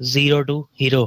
0 to Hero.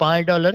$5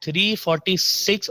346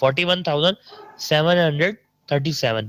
41,737.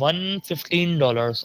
$115.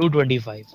225.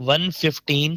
115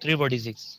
346,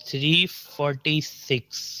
346,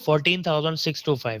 14,625.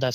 10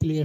Clear.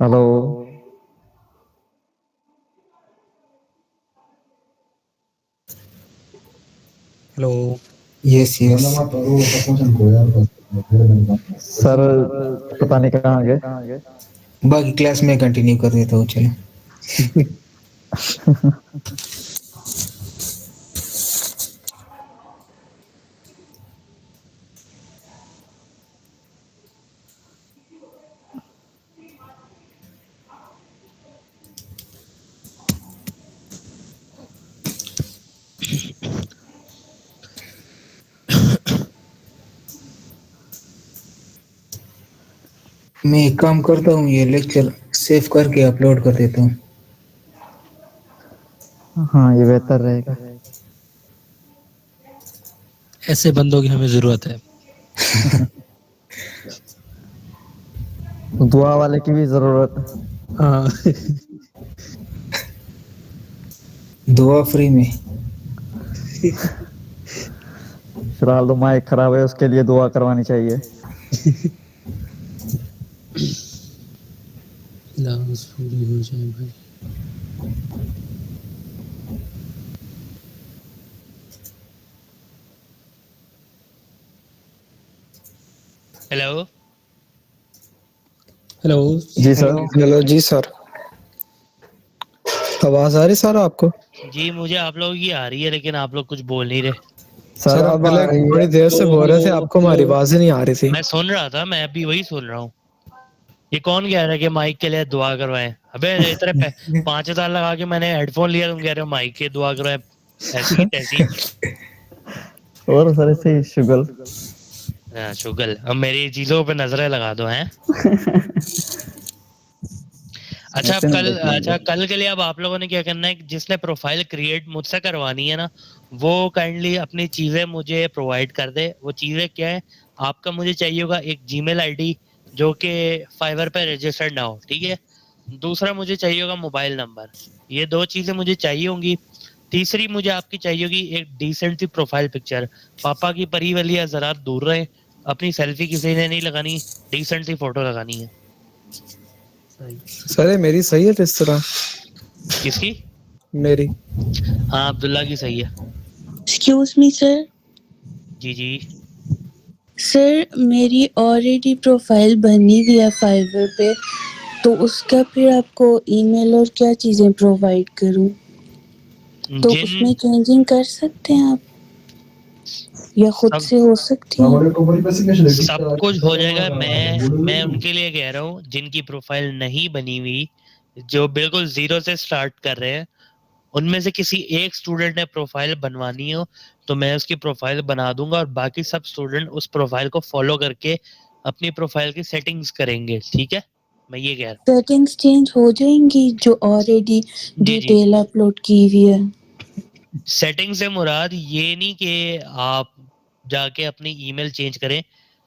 Hello hello yes yes sir, पता नहीं कहाँ गए। बाकी क्लास में कंटिन्यू कर देता हूँ चलो. मैं एक काम करता हूँ, ये लेक्चर सेव करके अपलोड कर देता हूँ. हाँ, ये बेहतर रहेगा। ऐसे बंदों की हमें जरूरत है। दुआ वाले की भी जरूरत है। हाँ दुआ फ्री में. फिलहाल तो माइक खराब है, उसके लिए दुआ करवानी चाहिए। लाश पूरी हो जाए भाई। हेलो हेलो जी सर। हेलो जी सर, आवाज आ रही सर आपको? जी, मुझे आप लोगों की आ रही है, लेकिन आप लोग कुछ बोल नहीं रहे. सर हम अब आ पहले रही है। बड़ी देर से बोल रहे थे, आपको हमारी आवाज ही नहीं आ रही थी। मैं सुन रहा था, मैं अभी वही सुन रहा हूँ. ये कौन कह रहा है कि माइक के लिए दुआ करवाएं? अबे इतने 5,000 लगा के मैंने हेडफोन लिया, तुम कह रहे हो माइक के दुआ करवाएं? ऐसी की तैसी. और सर ऐसे ही शुगल। शुगल, अब मेरी चीजों पे नजरें लगा दो हैं. अच्छा, ऐसे नहीं देखेंगे। कल के लिए अब आप लोगों ने क्या करना है, जिसने प्रोफाइल क्रिएट मुझसे करवानी है ना, वो काइंडली अपनी चीजें मुझे प्रोवाइड कर दे. वो चीजें क्या है? आपका मुझे चाहिए होगा एक जीमेल आईडी जो कि फाइवर पे रजिस्टर्ड ना हो, ठीक है. दूसरा मुझे चाहिए होगा मोबाइल नंबर. ये 2 चीजें मुझे चाहिए होंगी. तीसरी मुझे आपकी चाहिए होगी एक डिसेंट सी प्रोफाइल पिक्चर. पापा की परी वाली है, जरा दूर रहे. अपनी सेल्फी किसी ने नहीं लगानी, डिसेंट सी फोटो लगानी है. सर ये मेरी सही है इस तरह? किसकी? मेरी? हाँ, अब्दुल्ला की सही है. Excuse me sir. जी जी. सर मेरी ऑलरेडी प्रोफाइल बनी हुई है फाइवर पे, तो उसका फिर आपको ईमेल और क्या चीजें प्रोवाइड करूं? तो उसमें जिन चेंजिंग कर सकते हैं आप, या खुद सब से हो सकती है? सब कुछ हो जाएगा. मैं उनके लिए कह रहा हूँ जिनकी प्रोफाइल नहीं बनी हुई, जो बिल्कुल जीरो से स्टार्ट कर रहे हैं. उनमें से किसी एक स्टूडेंट ने प्रोफाइल बनवानी हो तो मैं उसकी प्रोफाइल बना दूंगा, और बाकी सब स्टूडेंट उस प्रोफाइल को फॉलो करके अपनी प्रोफाइल की सेटिंग्स करेंगे. ठीक है, मैं ये कह रहा सेटिंग्स चेंज हो जाएंगी जो ऑलरेडी हूँ. जी जी. डिटेल अपलोड की हुई है? सेटिंग से मुराद ये नहीं कि आप जाके अपनी ईमेल चेंज करें.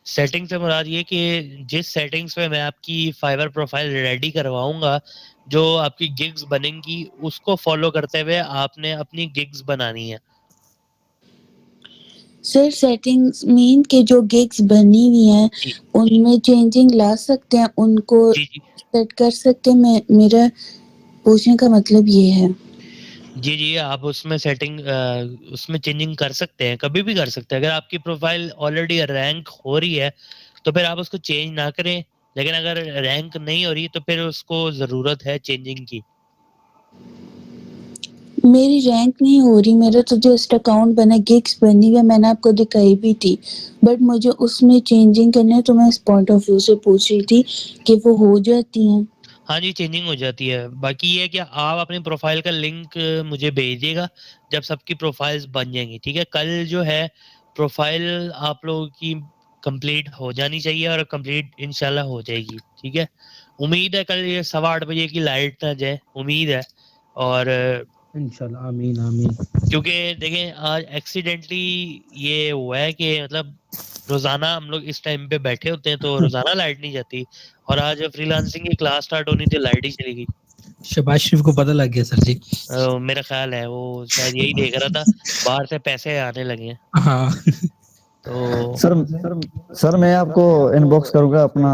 सेटिंग से मुराद ये कि जिस सेटिंग्स पे मैं आपकी फाइवर प्रोफाइल रेडी करवाऊंगा, जो आपकी गिग्स बनेंगी, उसको फॉलो करते हुए आपने अपनी गिग्स बनानी है. सर सेटिंग्स मीन के जो गिग्स बनी हुई हैं जी उनमें चेंजिंग ला सकते हैं, उनको जी जी. सेट कर सकते हैं? मेरा पूछने का मतलब ये है. जी जी, आप उसमें सेटिंग उसमें चेंजिंग कर सकते हैं, कभी भी कर सकते हैं. अगर आपकी प्रोफाइल ऑलरेडी रैंक हो रही है तो फिर आप उसको चेंज ना करें, लेकिन अगर रैंक नहीं हो रही तो फिर उसको जरूरत है चेंजिंग की. मेरी रैंक नहीं हो रही, मेरा तो जस्ट अकाउंट बना, गिग्स बनी हुई है, मैंने आपको दिखाई भी थी, बट मुझे उसमें चेंजिंग करना है, तो मैं इस पॉइंट ऑफ व्यू से पूछ रही थी कि वो हो जाती हैं? हाँ जी, चेंजिंग हो जाती है. बाकी ये है कि आप अपनी प्रोफाइल का लिंक मुझे भेजिएगा जब सबकी प्रोफाइल्स बन जाएंगी. ठीक है, कल जो है प्रोफाइल आप लोगों की कंप्लीट हो जानी चाहिए, और कंप्लीट इंशाल्लाह हो जाएगी. ठीक है, उम्मीद है कल ये 8:15 की लाइट ना जाए, उम्मीद है. और इंशाल्लाह, आमीन आमीन. क्योंकि देखें आज एक्सीडेंटली ये हुआ है कि मतलब रोजाना हम लोग इस टाइम पे बैठे होते हैं तो रोजाना लाइट नहीं जाती, और आज फ्रीलांसिंग की क्लास स्टार्ट होनी थी, लाइट ही चली गई. शबाज शरीफ को पता लग गया सर जी. मेरा ख्याल है वो शायद यही देख रहा था, बाहर से पैसे आने लगे हैं हाँ तो. सर सर मैं आपको इनबॉक्स करूंगा अपना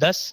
10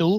2